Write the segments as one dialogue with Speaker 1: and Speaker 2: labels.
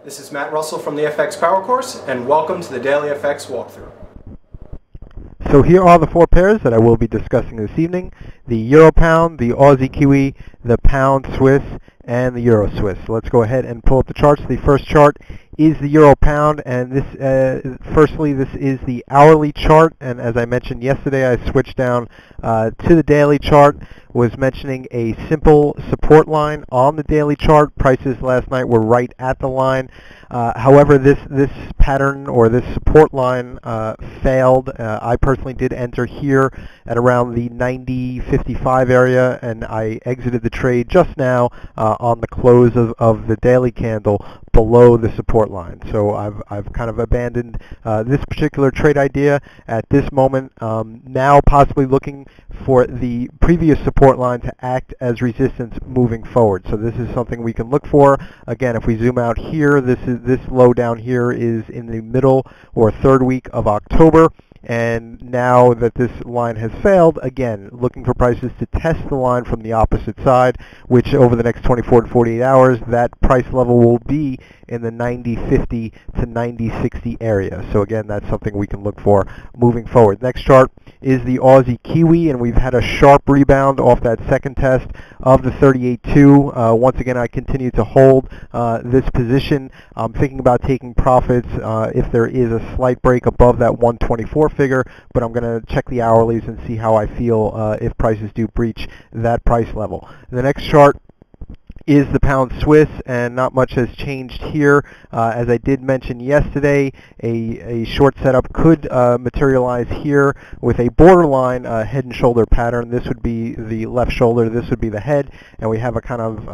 Speaker 1: This is Matt Russell from the FX Power Course, and welcome to the Daily FX walkthrough.
Speaker 2: So here are the four pairs that I will be discussing this evening: the Euro Pound, the Aussie Kiwi, the Pound Swiss, and the Euro Swiss. So let's go ahead and pull up the charts. The first chart is the Euro Pound, and firstly, this is the hourly chart, and as I mentioned yesterday, I switched down to the daily chart. Was mentioning a simple support line on the daily chart. Prices last night were right at the line. However, this pattern or this support line failed. I personally did enter here at around the 90.55 area, and I exited the trade just now on the close of the daily candle below the support line. So I've kind of abandoned this particular trade idea at this moment. Now possibly looking for the previous support line to act as resistance moving forward. So this is something we can look for. Again, if we zoom out here, this low down here is in the middle or third week of October. And now that this line has failed, again, looking for prices to test the line from the opposite side, which over the next 24 to 48 hours, that price level will be in the 90.50 to 90.60 area. So again, that's something we can look for moving forward. Next chart is the Aussie Kiwi, and we've had a sharp rebound off that second test of the 38.2. Once again, I continue to hold this position. I'm thinking about taking profits if there is a slight break above that 124 figure, but I'm going to check the hourlies and see how I feel if prices do breach that price level. The next chart is the Pound Swiss, and not much has changed here. As I did mention yesterday, a short setup could materialize here with a borderline head and shoulder pattern. This would be the left shoulder, this would be the head, and we have a kind of,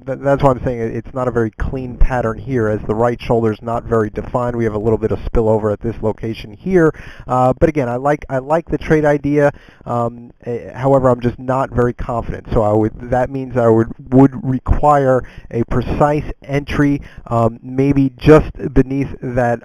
Speaker 2: that's why I'm saying it's not a very clean pattern here, as the right shoulder is not very defined. We have a little bit of spillover at this location here, but again, I like the trade idea. However, I'm just not very confident. So that means I would require a precise entry, maybe just beneath that.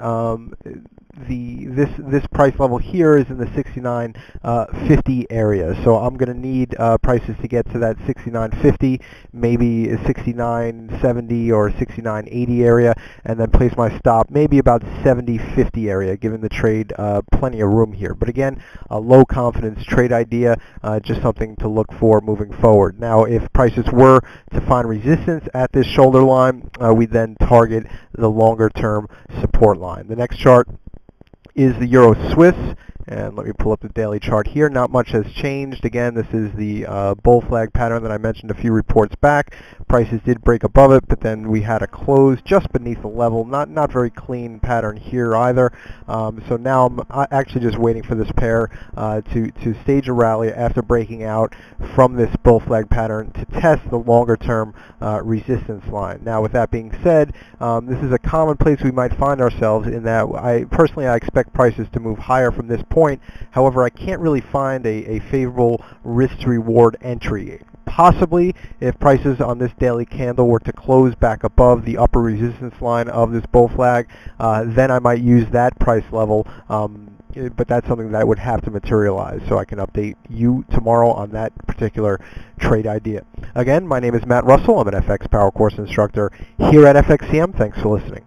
Speaker 2: This price level here is in the 69.50 area, so I'm going to need prices to get to that 69.50, maybe 69.70 or 69.80 area, and then place my stop maybe about 70.50 area, giving the trade plenty of room here. But again, a low confidence trade idea, just something to look for moving forward. Now, if prices were to find resistance at this shoulder line, we then target the longer term support line. The next chart is the Euro Swiss, and let me pull up the daily chart here. Not much has changed. Again, this is the bull flag pattern that I mentioned a few reports back. Prices did break above it, but then we had a close just beneath the level. Not very clean pattern here either. So now I'm actually just waiting for this pair to stage a rally after breaking out from this bull flag pattern to test the longer term resistance line. Now, with that being said, this is a common place we might find ourselves in that I expect prices to move higher from this point. However, I can't really find a favorable risk to reward entry. Possibly if prices on this daily candle were to close back above the upper resistance line of this bull flag, then I might use that price level, but that's something that would have to materialize, so I can update you tomorrow on that particular trade idea. Again, my name is Matt Russell. I'm an FX Power Course instructor here at FXCM. Thanks for listening.